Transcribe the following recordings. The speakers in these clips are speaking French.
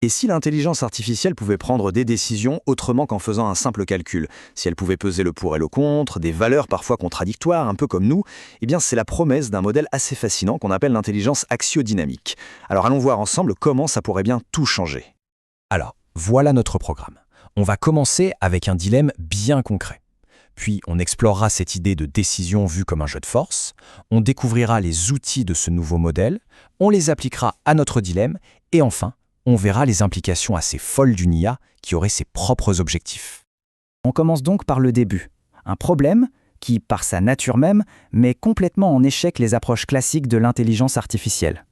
Et si l'intelligence artificielle pouvait prendre des décisions autrement qu'en faisant un simple calcul, si elle pouvait peser le pour et le contre, des valeurs parfois contradictoires, un peu comme nous, eh bien c'est la promesse d'un modèle assez fascinant qu'on appelle l'intelligence axiodynamique. Alors allons voir ensemble comment ça pourrait bien tout changer. Alors, voilà notre programme. On va commencer avec un dilemme bien concret. Puis on explorera cette idée de décision vue comme un jeu de force, on découvrira les outils de ce nouveau modèle, on les appliquera à notre dilemme, et enfin, on verra les implications assez folles d'une IA qui aurait ses propres objectifs. On commence donc par le début. Un problème qui, par sa nature même, met complètement en échec les approches classiques de l'intelligence artificielle.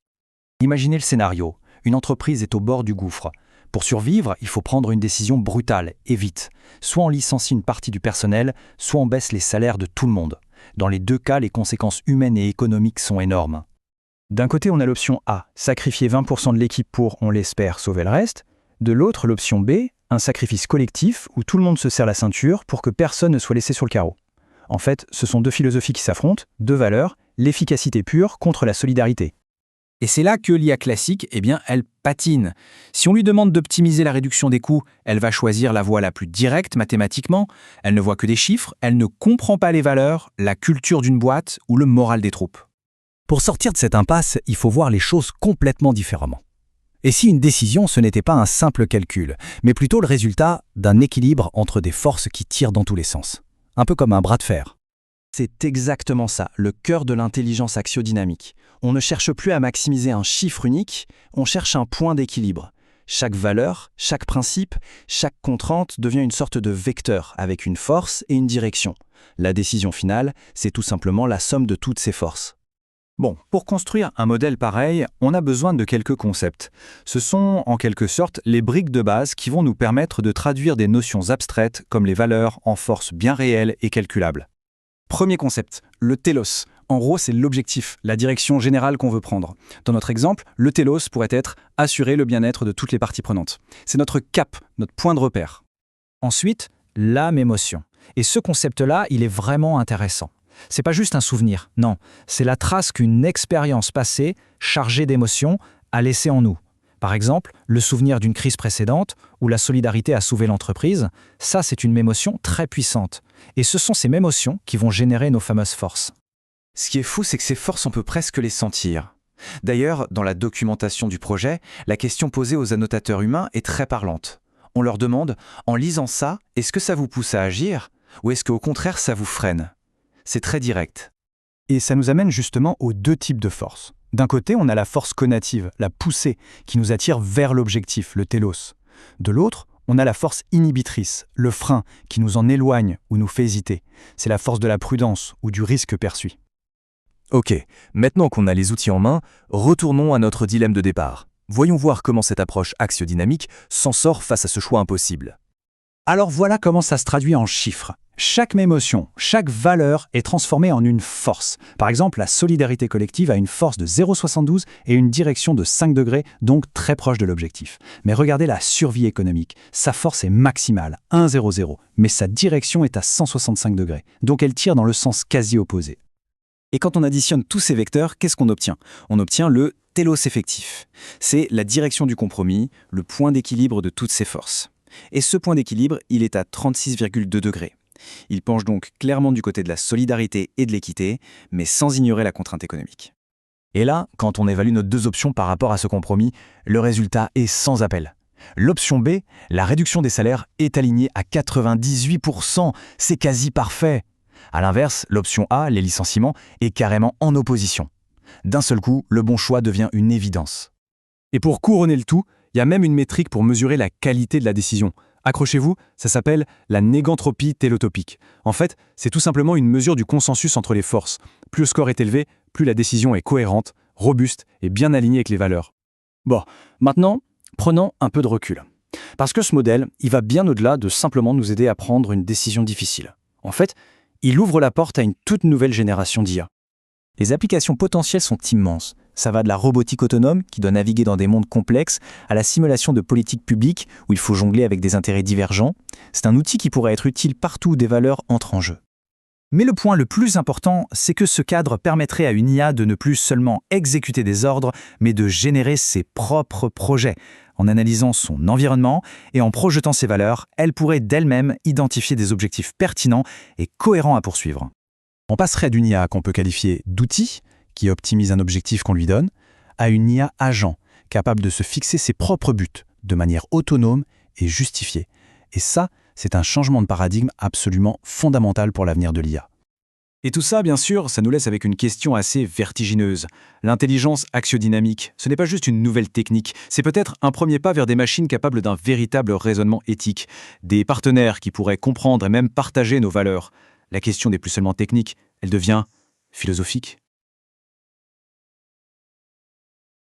Imaginez le scénario. Une entreprise est au bord du gouffre. Pour survivre, il faut prendre une décision brutale et vite. Soit on licencie une partie du personnel, soit on baisse les salaires de tout le monde. Dans les deux cas, les conséquences humaines et économiques sont énormes. D'un côté, on a l'option A, sacrifier 20% de l'équipe pour, on l'espère, sauver le reste. De l'autre, l'option B, un sacrifice collectif où tout le monde se serre la ceinture pour que personne ne soit laissé sur le carreau. En fait, ce sont deux philosophies qui s'affrontent, deux valeurs, l'efficacité pure contre la solidarité. Et c'est là que l'IA classique, elle patine. Si on lui demande d'optimiser la réduction des coûts, elle va choisir la voie la plus directe mathématiquement. Elle ne voit que des chiffres, elle ne comprend pas les valeurs, la culture d'une boîte ou le moral des troupes. Pour sortir de cette impasse, il faut voir les choses complètement différemment. Et si une décision, ce n'était pas un simple calcul, mais plutôt le résultat d'un équilibre entre des forces qui tirent dans tous les sens. Un peu comme un bras de fer. C'est exactement ça, le cœur de l'intelligence axiodynamique. On ne cherche plus à maximiser un chiffre unique, on cherche un point d'équilibre. Chaque valeur, chaque principe, chaque contrainte devient une sorte de vecteur avec une force et une direction. La décision finale, c'est tout simplement la somme de toutes ces forces. Bon, pour construire un modèle pareil, on a besoin de quelques concepts. Ce sont, en quelque sorte, les briques de base qui vont nous permettre de traduire des notions abstraites comme les valeurs en forces bien réelles et calculables. Premier concept, le télos. En gros, c'est l'objectif, la direction générale qu'on veut prendre. Dans notre exemple, le télos pourrait être assurer le bien-être de toutes les parties prenantes. C'est notre cap, notre point de repère. Ensuite, l'âme-émotion. Et ce concept-là, il est vraiment intéressant. C'est pas juste un souvenir, non, c'est la trace qu'une expérience passée, chargée d'émotions, a laissée en nous. Par exemple, le souvenir d'une crise précédente où la solidarité a sauvé l'entreprise, ça c'est une émotion très puissante. Et ce sont ces émotions qui vont générer nos fameuses forces. Ce qui est fou, c'est que ces forces, on peut presque les sentir. D'ailleurs, dans la documentation du projet, la question posée aux annotateurs humains est très parlante. On leur demande, en lisant ça, est-ce que ça vous pousse à agir ou est-ce qu'au contraire ça vous freine ? C'est très direct. Et ça nous amène justement aux deux types de forces. D'un côté, on a la force conative, la poussée, qui nous attire vers l'objectif, le télos. De l'autre, on a la force inhibitrice, le frein, qui nous en éloigne ou nous fait hésiter. C'est la force de la prudence ou du risque perçu. Ok, maintenant qu'on a les outils en main, retournons à notre dilemme de départ. Voyons voir comment cette approche axiodynamique s'en sort face à ce choix impossible. Alors voilà comment ça se traduit en chiffres. Chaque émotion, chaque valeur est transformée en une force. Par exemple, la solidarité collective a une force de 0,72 et une direction de 5 degrés, donc très proche de l'objectif. Mais regardez la survie économique. Sa force est maximale, 1,00, mais sa direction est à 165 degrés, donc elle tire dans le sens quasi opposé. Et quand on additionne tous ces vecteurs, qu'est-ce qu'on obtient ? On obtient le télos effectif. C'est la direction du compromis, le point d'équilibre de toutes ces forces. Et ce point d'équilibre, il est à 36,2 degrés. Il penche donc clairement du côté de la solidarité et de l'équité, mais sans ignorer la contrainte économique. Et là, quand on évalue nos deux options par rapport à ce compromis, le résultat est sans appel. L'option B, la réduction des salaires, est alignée à 98%, c'est quasi parfait. À l'inverse, l'option A, les licenciements, est carrément en opposition. D'un seul coup, le bon choix devient une évidence. Et pour couronner le tout, il y a même une métrique pour mesurer la qualité de la décision. Accrochez-vous, ça s'appelle la négantropie télotopique. En fait, c'est tout simplement une mesure du consensus entre les forces. Plus le score est élevé, plus la décision est cohérente, robuste et bien alignée avec les valeurs. Bon, maintenant, prenons un peu de recul. Parce que ce modèle, il va bien au-delà de simplement nous aider à prendre une décision difficile. En fait, il ouvre la porte à une toute nouvelle génération d'IA. Les applications potentielles sont immenses. Ça va de la robotique autonome, qui doit naviguer dans des mondes complexes, à la simulation de politiques publiques, où il faut jongler avec des intérêts divergents. C'est un outil qui pourrait être utile partout où des valeurs entrent en jeu. Mais le point le plus important, c'est que ce cadre permettrait à une IA de ne plus seulement exécuter des ordres, mais de générer ses propres projets. En analysant son environnement et en projetant ses valeurs, elle pourrait d'elle-même identifier des objectifs pertinents et cohérents à poursuivre. On passerait d'une IA qu'on peut qualifier d'outil, qui optimise un objectif qu'on lui donne, à une IA agent, capable de se fixer ses propres buts, de manière autonome et justifiée. Et ça, c'est un changement de paradigme absolument fondamental pour l'avenir de l'IA. Et tout ça, bien sûr, ça nous laisse avec une question assez vertigineuse. L'intelligence axiodynamique, ce n'est pas juste une nouvelle technique, c'est peut-être un premier pas vers des machines capables d'un véritable raisonnement éthique, des partenaires qui pourraient comprendre et même partager nos valeurs. La question n'est plus seulement technique, elle devient philosophique.